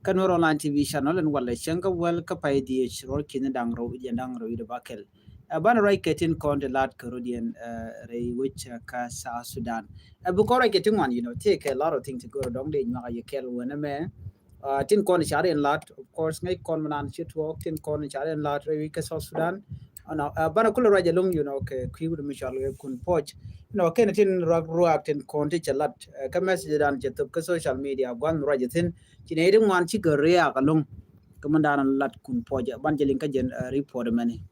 kanwar online TV channel and wala shanka wel ka pai di rol kin dang ro ida bakel ban right ketin kon the lat Caribbean rei which ka South Sudan bu ko right ketin one take a lot of things to go dong de nya ya kel wona me tin kon chare en lat of course ngai kon manan chit walk tin kon chare en lat rei ka South Sudan ana bana kula raja lung ke kiwu mi chal kun poch ken tin ruak tin kon ti chalat ka message dan chetup ka social media gwan raja tin chinere ngwan chi goria ka lung kamandan lat kun poja ban jelin ka jen report mani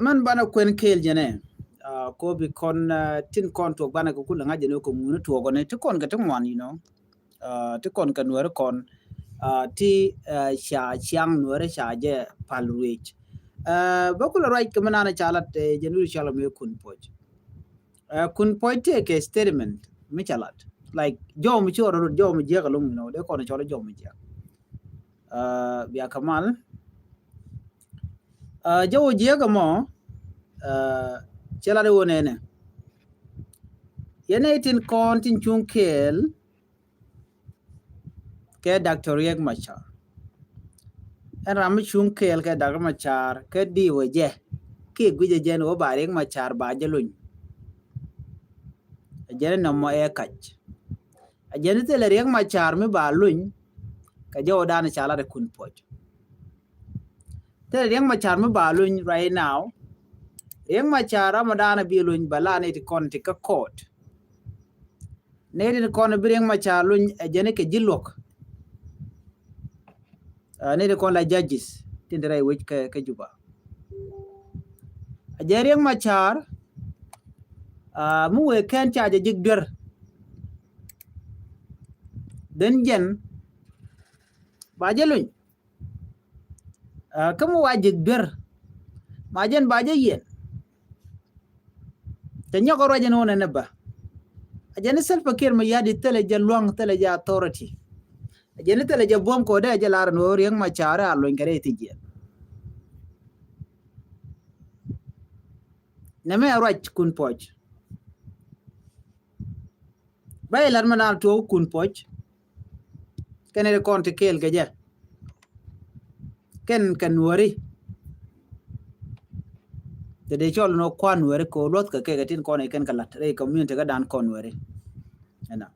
man bana kwen kel jene ko bi kon tin kon to bana ko kula ngaje no ko mun to go ne to kon ka tangwan to kon kan wer kon ti sha chiang nuore sha je palwich bakula right kamanana chalat jenu chala me kun poj take a statement mi chalat like jom choro jom je galum de kon cholo jom je biya kamal jo je ga mo chala de wonene yene tin kon tin chunkel ke Dr. Riek Machar en ram chunkel ke Dr. Machar ke di weje ki guje jen wo ba Riek Machar ba jelun jene no mo e kach jene te Riek Machar mi ba luñ ka jo dan chala de kun poj te Riek Machar mi ba luñ right now Riek Machar Ramadan bi luñ bala ne ti kon ti ka court ne ti kon bi Riek Machar luñ jene ke jilok ne ti kon la judges tin dere wich ke juba Riek Machar mu we ken cha je jigder den jen ba je luñ kamu wajib ber majen baje yen tanya ko rajen wona neba ajene self fakir ma yadi tele je luang tele je authority ajene tele je bom ko de je lar no Riek Machar alo ngare tije neme rach kun poj bay lar manal to kun poj kenere konti kel geje ken kan wori de chol no kwan wori ko lot ka ke tin kon ken kalat re community ga dan kon wori ena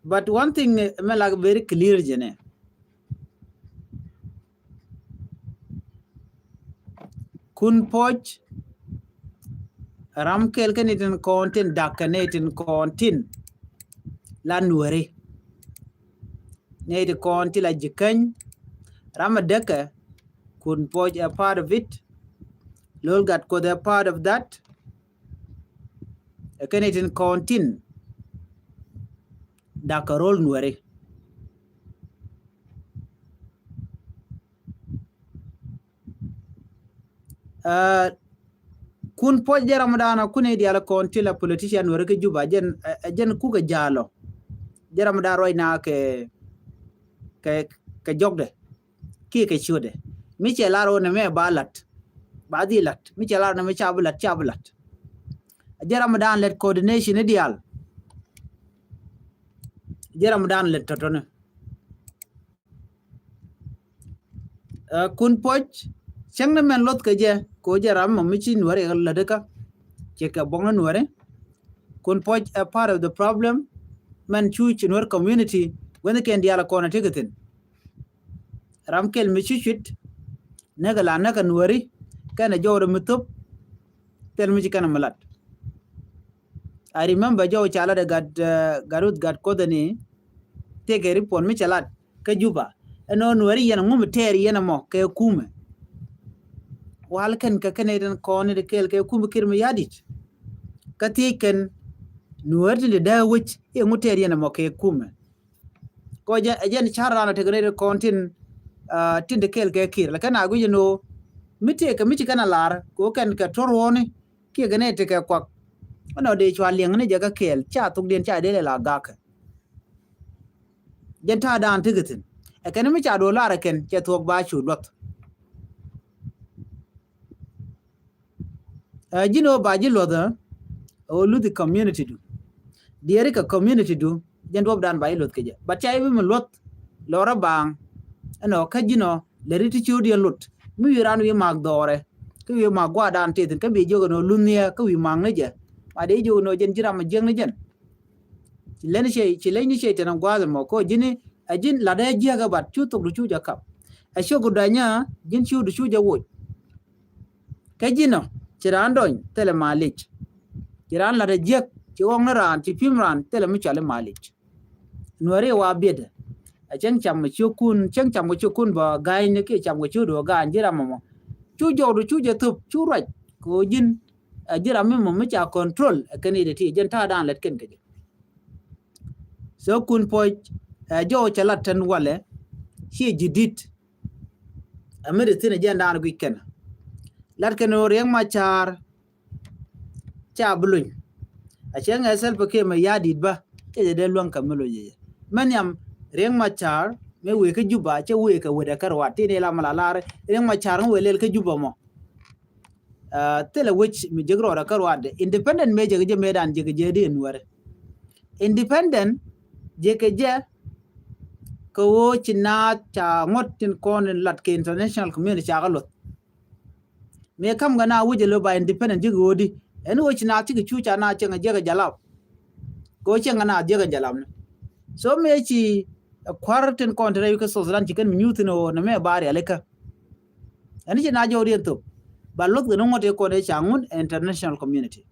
but one thing me like very clear jene kun poj ram kel ken tin kontin dakanetin kontin lan wori ne de konti la jikan ram deka kun poj a part of it lol gat ko the part of that kenetin kontin dakarol nuare kun poj de ramadana kune di ala konti la politician nuare ke juba jen ku ga jalo de ramadana roy na ke jogde ki ke chude mi che laro ne me balat badilat mi che laro ne me chabulat de ramadana let coordination ideal de ramadana let totone kun poj chang na men lot ke je ko je ram mi chi nuare la de ka che ka bonga nuare kun poj a part of the problem man chu nuare community when they can diala kona tigatin ramkel mi chuchit nagala naga nuari kana jawra mutup tel mi kana malat I remember jaw chala de garut gad kodani take a report mi chalat ka juba no nuari yana ngum ter yana mo ke kume wal kan ka kaneden kone de kel ke kume kirmi yadit ka tiken nuari de da wich e nguter yana mo ke kume ko jen charana te gre kontin tinde kel ke kir la kana gu no mite ka miti kana lar ko kan ka torone ki gane te ka kwak ono de chwa lieng ne jaga kel cha tuk den cha de la gak jen ta dan tigitin e kan mi cha do lar ken che tok ba chu lot jino ba ji lo da o lu the community do diari ka community du jen dob dan bai lot keje but chai bi lot lora bang ano kajino le riti chudi lot mi ran wi mag dore ku wi mag gwa dan te ka bi jogo no lunia ku wi mang ne je ma de jogo no jen jira ma jeng ne jen ci leni che tan gwa mo ko jini ajin la de je ga bat chu to du chu ja kap a shogu danya jin chu du chu ja wo kajino ciran don tele malich ciran la de je ci wong na ran ci pim ran tele mi chale malich nuare wa bede a chen cham ma chukun ba gai ne ke cham chu do ga jira mo chu jo du chu je tup chu raj ko jin jira mi mo mi cha control kani de ti jen ta dan let ken ke so kun po jo chala tan wale shi jidit amede tine jen dan gu ken lat ken oriang ma char cha bluñ a chen esel pe ke ma yadit ba ke de luang kamelo je manyam riang ma char me we ke juba che we ke we da karwa ti ne la mala lar riang ma char we lel ke juba mo tele which mi jegro da karwa de independent me je medan je de nuare independent je ke je ko wo china cha ngot tin kon lat ke international community cha galot me kam gana wuje lo ba independent je godi en wo china ti ke chu cha na che je ga jalap ko che ngana je ga jalam so me chi kwartin kontra yu ka so zran chicken minuti no na me bari aleka ani na jori to ba lot no ngote ko de changun international community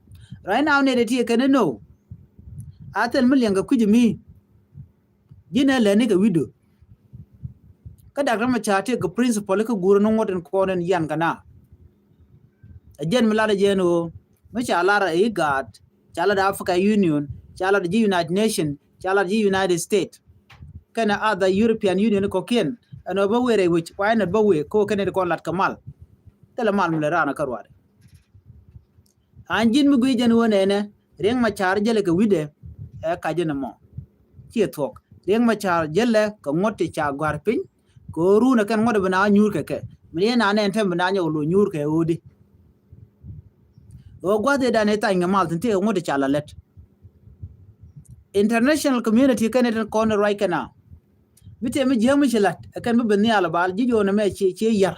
right now ne de ti ke no atel million ga kujimi jina le ni ga wido ka da ma chate ga principal ka guru no ngoten ko nen yan kana ajen mala de jeno me cha lara e gat chala da Africa Union chala da United Nation chala da United States kana other European Union ko ken ano ba were which why not ba we ko ken ko lat kamal tele mal mule rana karwade anjin mu gui jen wone ne reng ma char jele ka wide e ka jena mo ci tok reng ma char jele ko ngotti cha gwar pin ko runa kan ngode bana nyur ke mi na ne tem bana nyolo nyur ke odi o gwade da ne ta ngamal tin te ngode cha la let international community kan ne kon right kana bite mi jemu chilat kan be bani ala bal jijo na me che yar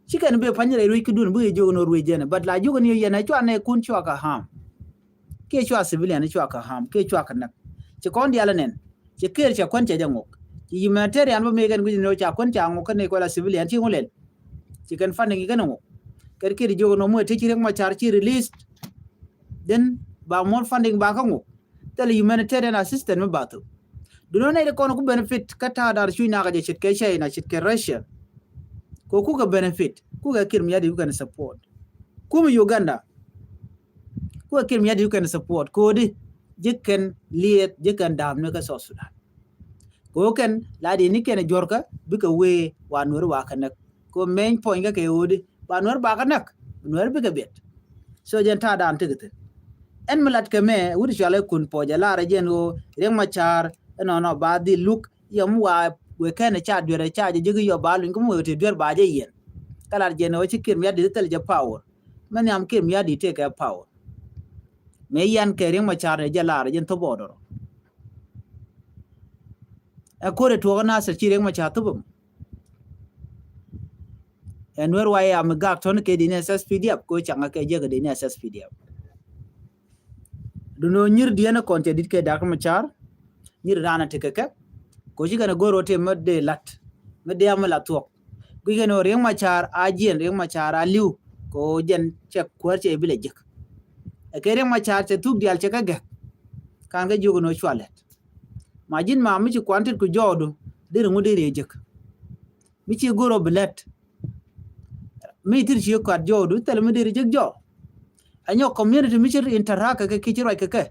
chikan be panyere ru kidun bu jogo no ru jena but la jogo ni yana chwa ne kun chwa ka ham ke chwa civilian chwa ka ham ke chwa ka nak che kon dia la nen che ker che kon che jangok chi humanitarian bo me gan gu no cha kon cha ngok ne ko la civilian chi ngolen chikan funding ga no ker ke jogo no mo te chi rek ma char chi released then ba more funding ba ka ngok tele humanitarian assistance me batu duno ne ko no ku benefit kata dar shuina ga je chit ke China chit ke Russia ko ku ga benefit ku ga kirmi yadi ku kan support ku mu Uganda ku ga kirmi yadi ku kan support ko di jikken liet jikken dam ne ka so Sudan ko ken la di ni ken jorka bi ka we wa nur wa kan ko main point ga ke odi wa nur ba kan nak nur bi ka bet so jen ta dan tigete en malat ke me wuri chale kun po ja la ra jen o reng ma char no ba di look yam wa we kan cha dure cha je gi yo ba lu ko mo te dur ba je yen kala je no chi kim ya di tel je power man yam kim ya di te ka power me yan ke reng ma char je la ra jen to bodoro a kore to na sa chi reng ma cha to bum en wer wa ya me gak ton ke di ne SSPDF ko changa ke je ga di ne SSPDF du no nyir di na kon te dit ke dak ma char nyir rana te ke ko ji kana goro te medde lat medde amala to gu geno reng ma char ajien reng ma char aliu ko jen che kwar che bile jek e ke reng ma char te tuk dial che ka ge kan ga jugo no chwalet majin ma mi ci kwantit ku jodu dir ngudi re jek mi ci goro bilet mi tir ci ko jodu tel mi dir jek jo anyo community mi ci interaka ke ci roy ke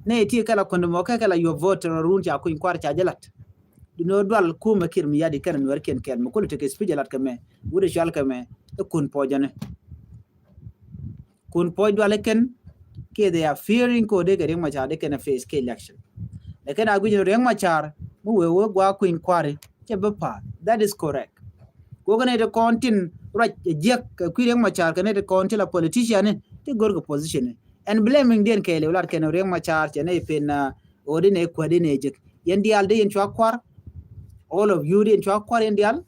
ne ti kala kondo mo kala yo vote run ja ko kwar cha jalat dino dwal ku ma kir mi yadi kan wer ken mo ko te ke speech jalat ke me wude shal ke me e kun pojane kun poj dwal ken ke they are fearing ko de ke ma cha de ken face ke election le ken agu jino reng ma char mu we gwa ku kware che be pa that is correct ko gane de kontin right jek ku reng ma char ke ne de kontin la politician te gorgo position and blaming den kele ular ken riang machar chene pin odine kwadine jik yendial de yen chwakwar all of you den chwakwar yendial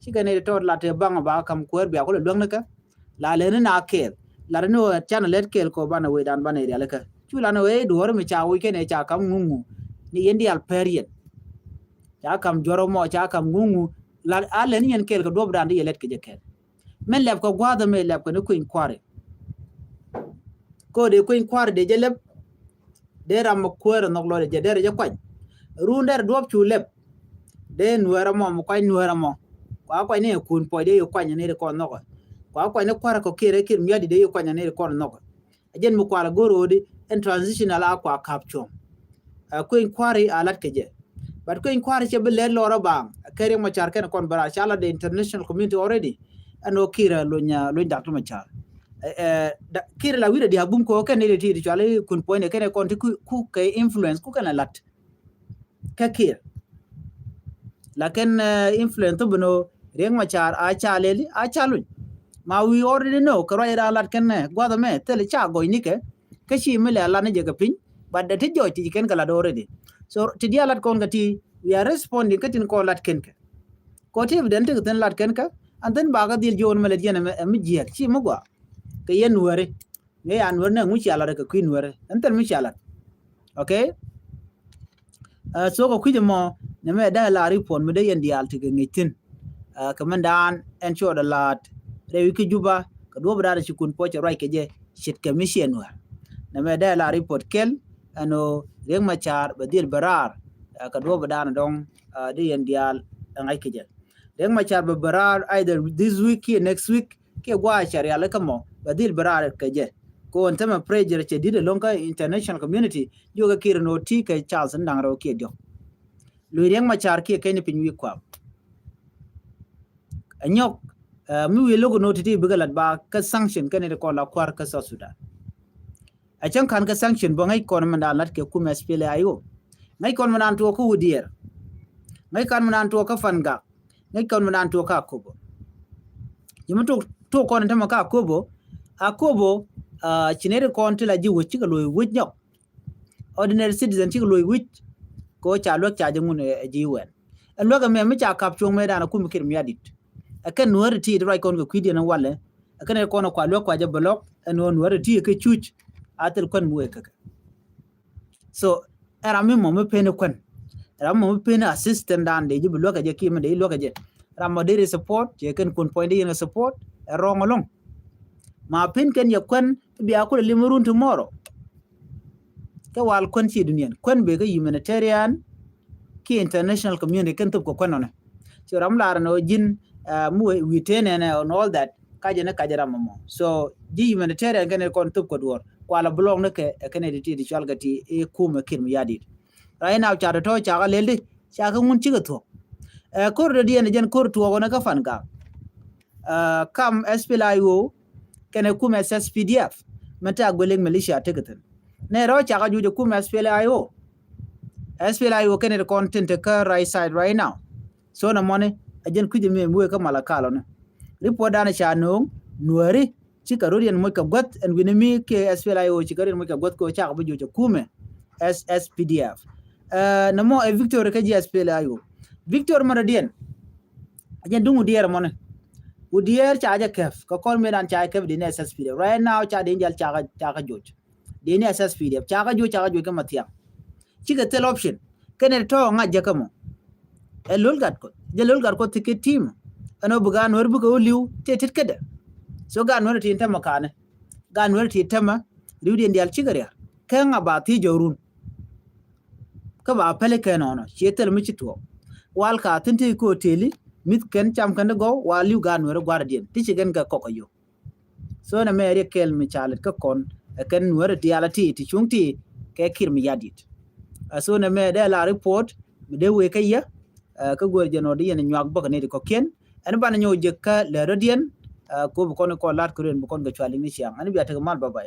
chikane to late bang ba kam kwer bia ko lwang naka la le na kel la no chana let kel ko bana we dan bana ria laka chula no e duor mi cha we kene cha kam ngungu ni yendial period cha kam joro mo cha kam ngungu la ale ni yen kel ko dob dan de let ke je kel men leb ko gwada me leb ko ne kuin kware ko de kuin kware de jeleb de ram kwere nok lo de de je kwaj runder dob chu leb de nuera mo ko nuera mo kwa ne kun po de yo kwanya ne ko no kwa ne kwara ko kire miadi de yo kwanya ne ko no ajen mu kwala goro de en transitional akwa capture kuin kware alat keje but kuin kware che be le loro bang kere mo char ken kon bara chala the international community already ano kira lo dakto ma char kira la wira dia bum ko ken ne ti chale kun po ne ken kon ku ke influence ku kana lat ka kira lakin influence to bno riang machar a chaleli a chalu ma we already know ko ra lat ken ne gwada me tele cha go ni ke shi me la ne je ka pin but the tijo ti ken kala already so ti dia lat kon gati we are responding katin ko lat ken ke ko ti evident ten lat ken ka and then baga dil jon mele jena me ji chi mo gwa ke yen wore ne an wor ne mu chala ka kuin wore enten mu chala okay so ko kujimo ne me da la report me de yen dial ti ngitin kamandan en cho da lat re wi juba ka do bra ci kun poche rai ke je shit commission wa ne me da la report kel ano reng machar badil barar ka do bra dong de yen dial ngai ke je reng machar barar either this week or next week ke gwa sharia la kamo badil barar ke je ko on tema pressure che dide lonka international community yoga kir no ti ke Charles ndang ro ke dio lu reng machar ke ken pin wi kwa anyok mi wi logo no ti bigalat ba ka sanction ken ko la kwar ka sa Sudan a chan kan ka sanction bo ngai kon man lat ke kuma spele ayo ngai kon man to ko wudier ngai kan man to ka fanga ngai kon man to ka kobo yimuto to kon tema ka kobo akobo chinere kon tila ji wuchi ka loy wujnyok ordinary citizen ti loy wuch ko cha lok cha jangun ji wen loga me cha kap chung me dana kum kir miadit akan nuar ti rai kon ko kwidi na wale akan ko na kwa lok kwa je blok no nuar ti ke chuch atel kon muwe kaka so era mi mo me pene kon era mo me pene assistant dan de ji bloka je ki me de loka je ramadere support je kan kon point de support wrong along ma pin ken ya kon biya ko limurun tomorrow ka wal kon ci duniyan kon be ga humanitarian ki international community kan tup ko konona so ram lar no jin mu we tenen and all that ka je na ka jara mo so ji humanitarian kan kon tup ko dor wala blog ne ke ken editi di chalgati e kuma kin yadi right now cha to cha ga lelde cha ga mun ci ga to ko do di en jen ko to ko na ka fan ga kam SPLIO kene kuma SSPDF mata goleng militia tegeten ne ro cha ga juje kuma SPLIO kene content ka right side right now so na mone ajen kuje me muwe ka malakalo ne report dana cha no nuari chikarodian mo ka got and winimi ke SPLIO chikarin mo ka got ko cha ga juje kuma SSPDF na mo e Victor ka ji SPLIO Victor Maradien ajen dungu dier mone udier chaja kef ko kol medan cha kef dine SSPDF right now cha denjal cha ga joj dine SSPDF cha ga joj ka matia chiga tel option kene to nga jakamo elul gat ko ticket team ano bugan wer bugo liu tetit kede so gan wer tin tama kane gan wer tin tama liu den dial chigariya kan aba ti jorun ka ba pele kenono chetel mi chitwo wal ka tinti ko teli mit ken cham kan go waliu gan wer guardian ti chigen ga kokoyo so na me kel mi chalet ka kon ken wer dialati ti chungti ke kir mi yadit so na me de la report de we kayya ka gor jeno de yen nyak bok ne ko ken an ban nyo je ka le rodien ko bu kon ko lat ko ren bu kon ga chwali ni siam an bi ta mal baba